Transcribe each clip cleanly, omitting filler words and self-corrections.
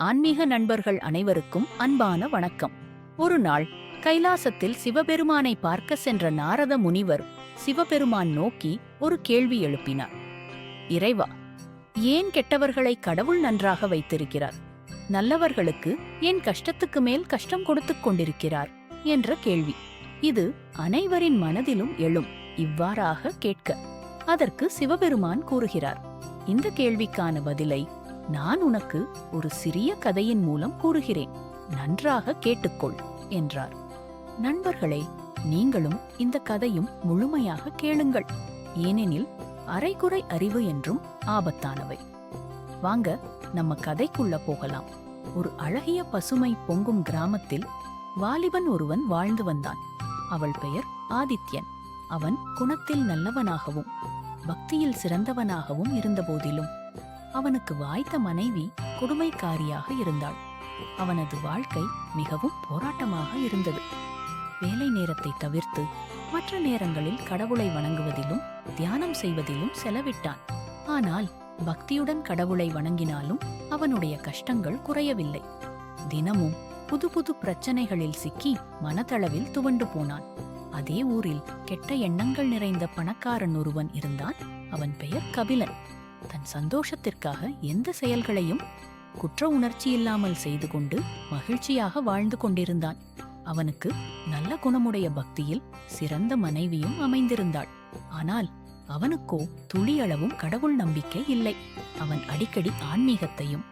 ஆன்மீக நண்பர்கள் அனைவருக்கும் அன்பான வணக்கம். ஒரு நாள் கைலாசத்தில் சிவபெருமானை பார்க்க சென்ற நாரத முனிவர் சிவபெருமான் நோக்கி ஒரு கேள்வி எழுப்பினார். இறைவா, ஏன் கெட்டவர்களை கடவுள் நன்றாக வைத்திருக்கிறார்? நல்லவர்களுக்கு ஏன் கஷ்டத்துக்கு மேல் கஷ்டம் கொடுத்துக் கொண்டிருக்கிறார் என்ற கேள்வி. இது அனைவரின் மனதிலும் எழும். இவ்வாறாக கேட்க அதற்கு சிவபெருமான் கூறுகிறார், இந்த கேள்விக்கான பதிலை நான் உனக்கு ஒரு சிறிய கதையின் மூலம் கூறுகிறேன், நன்றாக கேட்டுக்கொள் என்றார். நண்பர்களே, நீங்களும் இந்த கதையும் முழுமையாக கேளுங்கள். ஏனெனில் அரைகுறை அறிவு என்றும் ஆபத்தானவை. வாங்க நம்ம கதைக்குள்ள போகலாம். ஒரு அழகிய பசுமை பொங்கும் கிராமத்தில் வாலிபன் ஒருவன் வாழ்ந்து வந்தான். அவள் பெயர் ஆதித்யன். அவன் குணத்தில் நல்லவனாகவும் பக்தியில் சிறந்தவனாகவும் இருந்தபோதிலும் அவனுக்கு வாய்த்த மனைவி கொடுமைக்காரியாக இருந்தாள். அவனது வாழ்க்கை மிகவும் போராட்டமாக இருந்தது. வேலை நேரத்தை தவிர்த்து மற்ற நேரங்களில் கடவுளை வணங்குவதிலும் தியானம் செய்வதிலும் செலவிட்டான். ஆனால் பக்தியுடன் கடவுளை வணங்கினாலும் அவனுடைய கஷ்டங்கள் குறையவில்லை. தினமும் புது புது பிரச்சனைகளில் சிக்கி மனதளவில் துவண்டு போனான். அதே ஊரில் கெட்ட எண்ணங்கள் நிறைந்த பணக்காரன் ஒருவன் இருந்தான். அவன் பெயர் கபிலன். தன் சந்தோஷத்திற்காக எந்த செயல்களையும் குற்ற உணர்ச்சி இல்லாமல் செய்து கொண்டு மகிழ்ச்சியாக வாழ்ந்து கொண்டிருந்தான். அவனுக்கு நல்ல குணமுடைய பக்தியில் சிறந்த மனைவியும் அமைந்திருந்தாள். ஆனால் அவனுக்கோ துளியளவும் கடவுள் நம்பிக்கை இல்லை. அவன் அடிக்கடி ஆன்மீகத்தையும்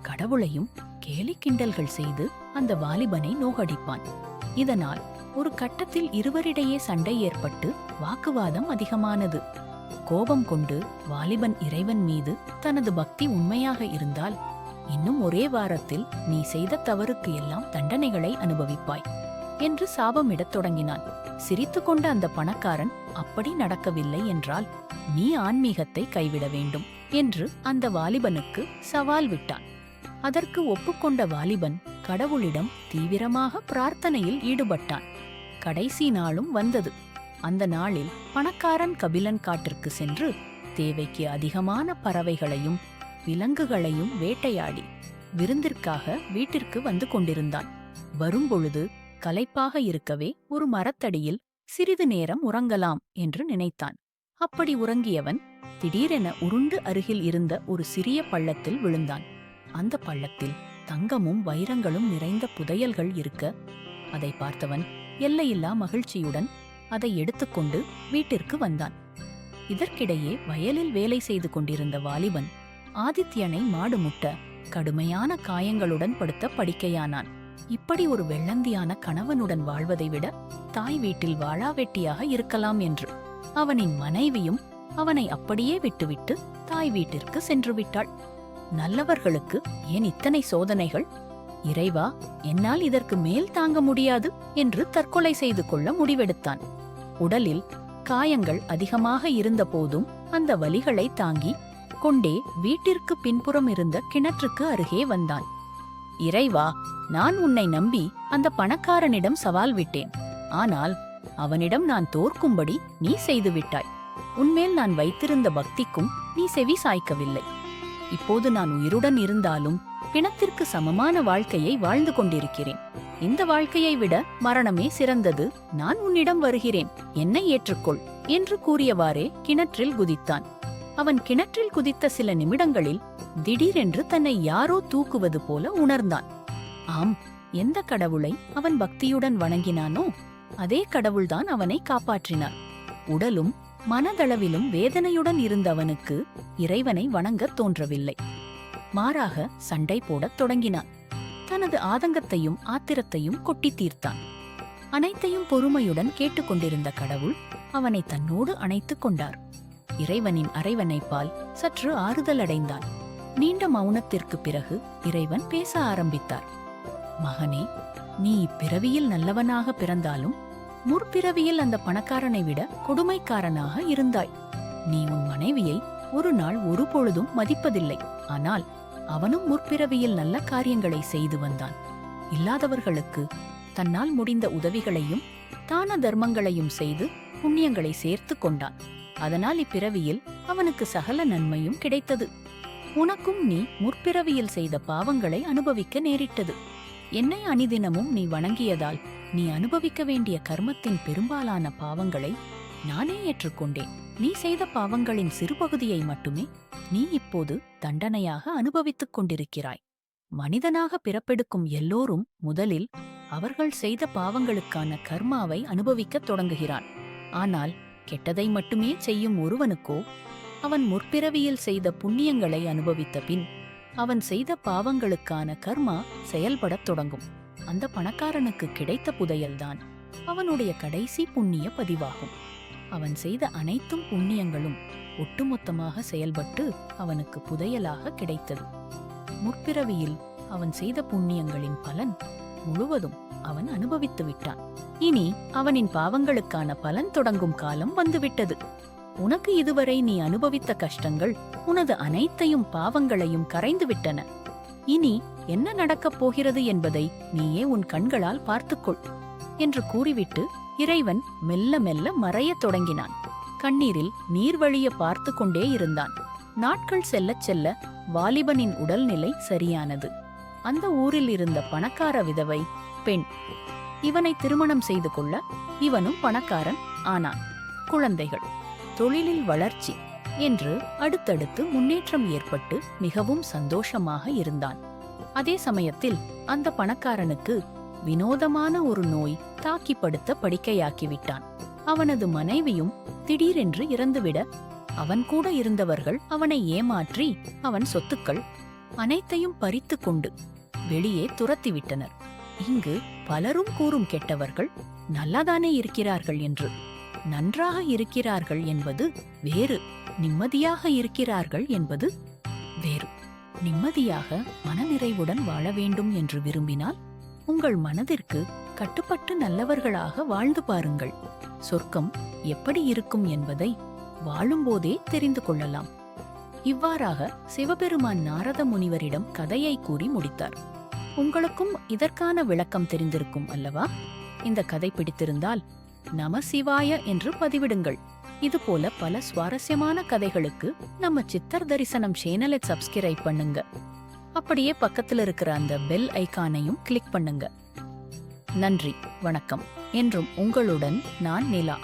கடவுளையும் கேலி கிண்டல்கள் செய்து அந்த வாலிபனை நோகடிப்பான். இதனால் ஒரு கட்டத்தில் இருவரிடையே சண்டை ஏற்பட்டு வாக்குவாதம் அதிகமானது. கோபம் கொண்டு வாலிபன் இறைவன் மீது தனது பக்தி உண்மையாக இருந்தால் இன்னும் ஒரே வாரத்தில் நீ செய்த தவறுக்கு எல்லாம் தண்டனைகளை அனுபவிப்பாய் என்று சாபமிடத் தொடங்கினான். சிரித்துக்கொண்ட அந்த பணக்காரன், அப்படி நடக்கவில்லை என்றால் நீ ஆன்மீகத்தை கைவிட வேண்டும் என்று அந்த வாலிபனுக்கு சவால் விட்டான். அதற்கு ஒப்புக்கொண்ட வாலிபன் கடவுளிடம் தீவிரமாக பிரார்த்தனையில் ஈடுபட்டான். கடைசி நாளும் வந்தது. அந்த நாளில் பணக்காரன் கபிலன் காட்டிற்கு சென்று தேவைக்கு அதிகமான பறவைகளையும் விலங்குகளையும் வேட்டையாடி விருந்திற்காக வீட்டிற்கு வந்து கொண்டிருந்தான். வரும்பொழுது களைப்பாக இருக்கவே ஒரு மரத்தடியில் சிறிது நேரம் உறங்கலாம் என்று நினைத்தான். அப்படி உறங்கியவன் திடீரென உருண்டு அருகில் இருந்த ஒரு சிறிய பள்ளத்தில் விழுந்தான். அந்த பள்ளத்தில் தங்கமும் வைரங்களும் நிறைந்த புதையல்கள் இருக்க அதை பார்த்தவன் எல்லையில்லா மகிழ்ச்சியுடன் அதை எடுத்துக்கொண்டு வீட்டிற்கு வந்தான். இதற்கிடையே வயலில் வேலை செய்து கொண்டிருந்த வாலிபன் ஆதித்யனை மாடு முட்ட கடுமையான காயங்களுடன் படுத்த படுக்கையானான். இப்படி ஒரு வெள்ளந்தியான கணவனுடன் வாழ்வதை விட தாய் வீட்டில் வாழாவெட்டியாக இருக்கலாம் என்று அவனின் மனைவியும் அவனை அப்படியே விட்டுவிட்டு தாய் வீட்டிற்கு சென்று விட்டாள். நல்லவர்களுக்கு ஏன் இத்தனை சோதனைகள்? இறைவா, என்னால் இதற்கு மேல் தாங்க முடியாது என்று தற்கொலை செய்து கொள்ள முடிவெடுத்தான். உடலில் காயங்கள் அதிகமாக இருந்த போதும் அந்த வலிகளை தாங்கி கொண்டே வீட்டிற்கு பின்புறம் இருந்த கிணற்றுக்கு அருகே வந்தான். இறைவா, நான் உன்னை நம்பி அந்த பணக்காரனிடம் சவால் விட்டேன். ஆனால் அவனிடம் நான் தோற்கும்படி நீ செய்துவிட்டாய். உன்மேல் நான் வைத்திருந்த பக்திக்கும் நீ செவி சாய்க்கவில்லை. இப்போது நான் உயிருடன் இருந்தாலும் பிணத்திற்கு சமமான வாழ்க்கையை வாழ்ந்து கொண்டிருக்கிறேன். இந்த வாழ்க்கையை விட மரணமே சிறந்தது. நான் உன்னிடம் வருகிறேன், என்னை ஏற்றுக்கொள் என்று கூறியவாறே கிணற்றில் குதித்தான். அவன் கிணற்றில் குதித்த சில நிமிடங்களில் திடீரென்று தன்னை யாரோ தூக்குவது போல உணர்ந்தான். ஆம், எந்த கடவுளை அவன் பக்தியுடன் வணங்கினானோ அதே கடவுள்தான் அவனை காப்பாற்றினார். உடலும் மனதளவிலும் வேதனையுடன் இருந்த அவனுக்கு இறைவனை வணங்கத் தோன்றவில்லை. மாறாக சண்டை போடத் தொடங்கினான். தனது ஆதங்கத்தையும் ஆத்திரத்தையும் கொட்டி தீர்த்தான். அனைத்தையும் பொறுமையுடன் கேட்டுக்கொண்டிருந்த கடவுள் அவனை தன்னோடு அணைத்துக் கொண்டார். இறைவனின் அரவணைப்பால் சற்று ஆறுதல் அடைந்தான். நீண்ட மௌனத்திற்கு பிறகு இறைவன் பேச ஆரம்பித்தார். மகனே, நீ இப்பிறவியில் நல்லவனாக பிறந்தாலும் முற்பிறவியில் அந்த பணக்காரனை விட கொடுமைக்காரனாக இருந்தாய். நீ உன் மனைவியை ஒரு நாள் ஒருபொழுதும் மதிப்பதில்லை. ஆனால் அவனும் முற்பிறவியில் நல்ல காரியங்களை செய்து வந்தான். இல்லாதவர்களுக்கு தன்னால் முடிந்த உதவிகளையும் தான தர்மங்களையும் செய்து புண்ணியங்களை சேர்த்து கொண்டான். அதனால் இப்பிறவியில் அவனுக்கு சகல நன்மையும் கிடைத்தது. உனக்கும் நீ முற்பிறவியில் செய்த பாவங்களை அனுபவிக்க நேரிட்டது. என்னை அனிதினமும் நீ வணங்கியதால் நீ அனுபவிக்க வேண்டிய கர்மத்தின் பெரும்பாலான பாவங்களை நானே ஏற்றுக்கொண்டேன். நீ செய்த பாவங்களின் சிறுபகுதியை மட்டுமே நீ இப்போது தண்டனையாக அனுபவித்துக் கொண்டிருக்கிறாய். மனிதனாக பிறப்பெடுக்கும் எல்லோரும் முதலில் அவர்கள் செய்த பாவங்களுக்கான கர்மாவை அனுபவிக்கத் தொடங்குகிறான். ஆனால் கெட்டதை மட்டுமே செய்யும் ஒருவனுக்கோ அவன் முற்பிறவியில் செய்த புண்ணியங்களை அனுபவித்த பின் அவன் செய்த பாவங்களுக்கான கர்மா செயல்படத் தொடங்கும். அந்த பணக்காரனுக்கு கிடைத்த புதையல்தான் அவனுடைய கடைசி புண்ணிய பதிவாகும். அவன் செய்த அனைத்தும் புண்ணியங்களும் ஒட்டுமொத்தமாக செயல்பட்டு அவனுக்கு புதையலாக கிடைத்தது. முற்பிறவியில் அவன் செய்த புண்ணியங்களின் பலன் முழுவதும் அவன் அனுபவித்து விட்டான். இனி அவனின் பாவங்களுக்கான பலன் தொடங்கும் காலம் வந்துவிட்டது. உனக்கு இதுவரை நீ அனுபவித்த கஷ்டங்கள் உனது அனைத்தையும் பாவங்களையும் கரைந்துவிட்டன. இனி என்ன நடக்கப் போகிறது என்பதை நீயே உன் கண்களால் பார்த்துக்கொள் என்று கூறிவிட்டு இறைவன் மெல்ல மெல்ல மறையத் தொடங்கினான். கண்ணீரில் நீர் வழிய பார்த்து கொண்டே இருந்தான். நாட்கள் செல்லச் செல்ல வாலிபனின் உடல்நிலை சரியானது. அந்த ஊரில் இருந்த பணக்கார விதவை பெண் இவனை திருமணம் செய்து கொள்ள இவனும் பணக்காரன் ஆனான். குழந்தைகள், தொழிலில் வளர்ச்சி என்று அடுத்தடுத்து முன்னேற்றம் ஏற்பட்டு மிகவும் சந்தோஷமாக இருந்தான். அதே சமயத்தில் அந்த பணக்காரனுக்கு வினோதமான ஒரு நோய் தாக்கி படுத்த படுக்கையாக்கிவிட்டான். அவனது மனைவியும் திடீரென்று இறந்துவிட அவன் கூட இருந்தவர்கள் அவனை ஏமாற்றி அவன் சொத்துக்கள் அனைத்தையும் பறித்து கொண்டு வெளியே துரத்திவிட்டனர். இங்கு பலரும் கூறும் கெட்டவர்கள் நல்லாதானே இருக்கிறார்கள் என்று. நன்றாக இருக்கிறார்கள் என்பது வேறு, நிம்மதியாக இருக்கிறார்கள் என்பது வேறு. நிம்மதியாக மனநிறைவுடன் வாழ வேண்டும் என்று விரும்பினால் உங்கள் மனதிற்கு கட்டுப்பட்டு நல்லவர்களாக வாழ்ந்து பாருங்கள். சொர்க்கம் எப்படி இருக்கும் என்பதை வாழும்போதே தெரிந்து கொள்ளலாம். இவ்வாறாக சிவபெருமான் நாரத முனிவரிடம் கதையை கூறி முடித்தார். உங்களுக்கும் இதற்கான விளக்கம் தெரிந்திருக்கும் அல்லவா? இந்த கதை பிடித்திருந்தால் நம சிவாய என்று பதிவிடுங்கள். இதுபோல பல சுவாரஸ்யமான கதைகளுக்கு நம்ம சித்தர் தரிசனம் சேனலை சப்ஸ்கிரைப் பண்ணுங்க. அப்படியே பக்கத்துல இருக்கிற அந்த பெல் ஐகானையும் கிளிக் பண்ணுங்க. நன்றி, வணக்கம். என்றும் உங்களுடன் நான் நிலா.